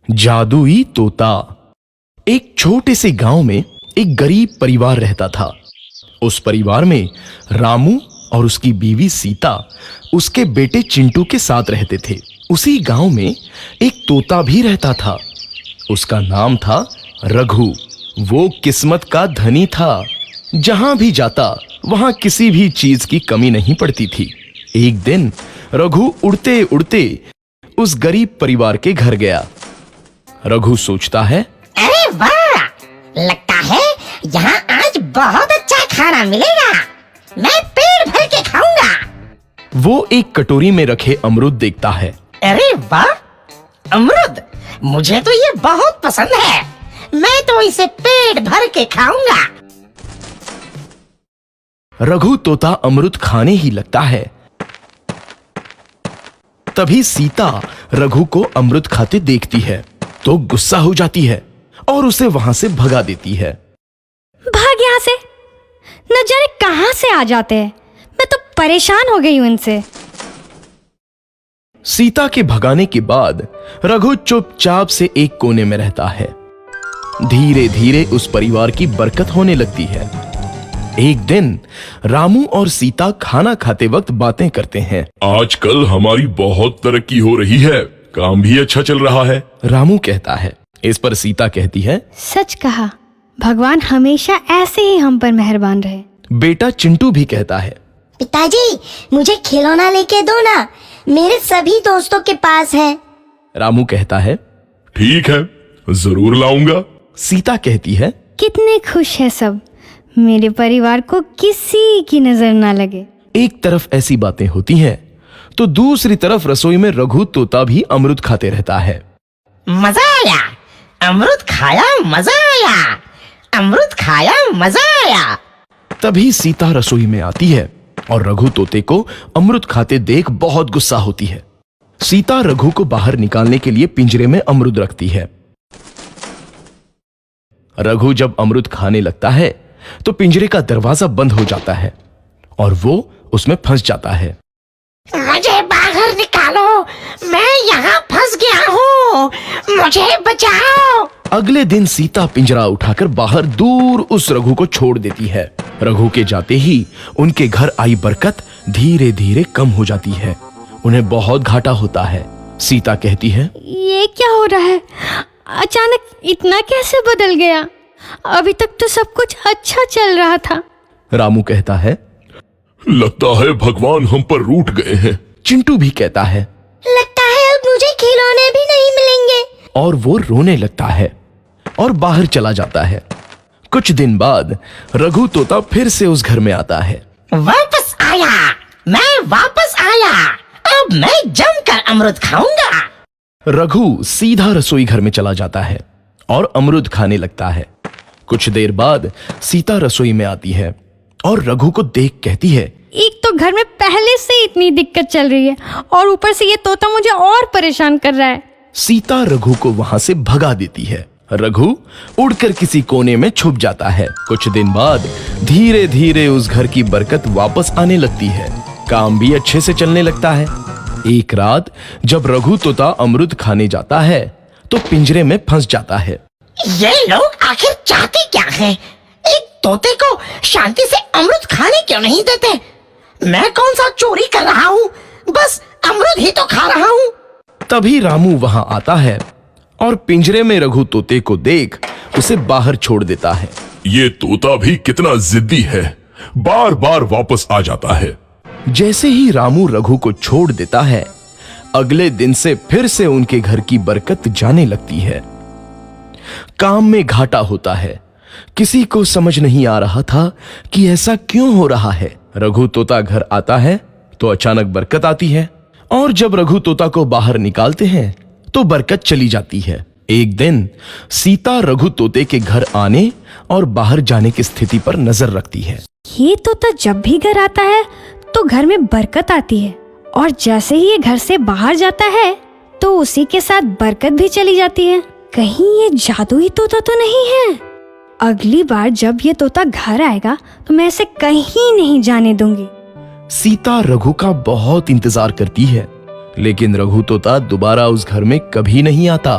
जादुई तोता। एक छोटे से गांव में एक गरीब परिवार रहता था। उस परिवार में रामू और उसकी बीवी सीता उसके बेटे चिंटू के साथ रहते थे। उसी गांव में एक तोता भी रहता था। उसका नाम था रघु। वो किस्मत का धनी था। जहां भी जाता वहां किसी भी चीज की कमी नहीं पड़ती थी। एक दिन रघु उड़ते उड़ते उस गरीब परिवार के घर गया। रघु सोचता है, अरे वाह, लगता है यहाँ आज बहुत अच्छा खाना मिलेगा। मैं पेट भर के खाऊंगा। वो एक कटोरी में रखे अमरूद देखता है। अरे वाह, अमरूद, मुझे तो ये बहुत पसंद है। मैं तो इसे पेट भर के खाऊंगा। रघु तोता अमरूद खाने ही लगता है। तभी सीता रघु को अमरूद खाते देखती है तो गुस्सा हो जाती है और उसे वहां से भगा देती है। भाग यहाँ से, न जाने कहां से आ जाते हैं। मैं तो परेशान हो गई हूं इनसे। सीता के भगाने के बाद रघु चुपचाप से एक कोने में रहता है। धीरे धीरे उस परिवार की बरकत होने लगती है। एक दिन रामू और सीता खाना खाते वक्त बातें करते हैं। आजकल हमारी बहुत तरक्की हो रही है, काम भी अच्छा चल रहा है। रामू कहता है। इस पर सीता कहती है, सच कहा, भगवान हमेशा ऐसे ही हम पर मेहरबान रहे। बेटा चिंटू भी कहता है, पिताजी, मुझे खिलौना लेके दो ना, मेरे सभी दोस्तों के पास है। रामू कहता है, ठीक है, जरूर लाऊंगा। सीता कहती है, कितने खुश है सब, मेरे परिवार को किसी की नजर ना लगे। एक तरफ ऐसी बातें होती हैं तो दूसरी तरफ रसोई में रघु तोता भी अमरूद खाते रहता है। मजा आया, अमरूद खाया, मजा आया, अमरूद खाया, मजा आया। तभी सीता रसोई में आती है और रघु तोते को अमरूद खाते देख बहुत गुस्सा होती है। सीता रघु को बाहर निकालने के लिए पिंजरे में अमरूद रखती है। रघु जब अमरूद खाने लगता है तो पिंजरे का दरवाजा बंद हो जाता है और वो उसमें फंस जाता है। मुझे बाहर निकालो, मैं यहाँ फंस गया हूँ, मुझे बचाओ। अगले दिन सीता पिंजरा उठाकर बाहर दूर उस रघु को छोड़ देती है। रघु के जाते ही उनके घर आई बरकत धीरे धीरे कम हो जाती है। उन्हें बहुत घाटा होता है। सीता कहती है, ये क्या हो रहा है, अचानक इतना कैसे बदल गया? अभी तक तो सब कुछ अच्छा चल रहा था। रामू कहता है, लगता है भगवान हम पर रूठ गए हैं। चिंटू भी कहता है, लगता है अब मुझे खिलौने भी नहीं मिलेंगे। और वो रोने लगता है और बाहर चला जाता है। कुछ दिन बाद रघु तोता फिर से उस घर में आता है। वापस आया, मैं वापस आया, अब मैं जमकर अमरूद खाऊंगा। रघु सीधा रसोई घर में चला जाता है और अमरूद खाने लगता है। कुछ देर बाद सीता रसोई में आती है और रघु को देख कहती है, एक तो घर में पहले से इतनी दिक्कत चल रही है और ऊपर से ये तोता मुझे और परेशान कर रहा है। सीता रघु को वहां से भगा देती है। रघु उड़कर किसी कोने में छुप जाता है। कुछ दिन बाद धीरे धीरे उस घर की बरकत वापस आने लगती है। काम भी अच्छे से चलने लगता है। एक रात जब रघु तोता अमरूद खाने जाता है तो पिंजरे में फंस जाता है। ये लोग आखिर चाहते क्या हैं? एक तोते को शांति से अमरूद खाने क्यों नहीं देते? मैं कौन सा चोरी कर रहा हूँ? बस अमरूद ही तो खा रहा हूँ। तभी रामू वहां आता है और पिंजरे में रघु तोते को देख उसे बाहर छोड़ देता है। ये तोता भी कितना जिद्दी है, बार बार वापस आ जाता है। जैसे ही रामू रघु को छोड़ देता है, अगले दिन से फिर से उनके घर की बरकत जाने लगती है। काम में घाटा होता है। किसी को समझ नहीं आ रहा था कि ऐसा क्यों हो रहा है। रघु तोता घर आता है तो अचानक बरकत आती है और जब रघु तोता को बाहर निकालते हैं तो बरकत चली जाती है। एक दिन सीता रघु तोते के घर आने और बाहर जाने की स्थिति पर नजर रखती है। ये तोता जब भी घर आता है तो घर में बरकत आती है और जैसे ही ये घर से बाहर जाता है तो उसी के साथ बरकत भी चली जाती है। कहीं ये जादुई तोता तो नहीं है? अगली बार जब ये तोता घर आएगा तो मैं इसे कहीं नहीं जाने दूंगी। सीता रघु का बहुत इंतजार करती है लेकिन रघु तोता दोबारा उस घर में कभी नहीं आता।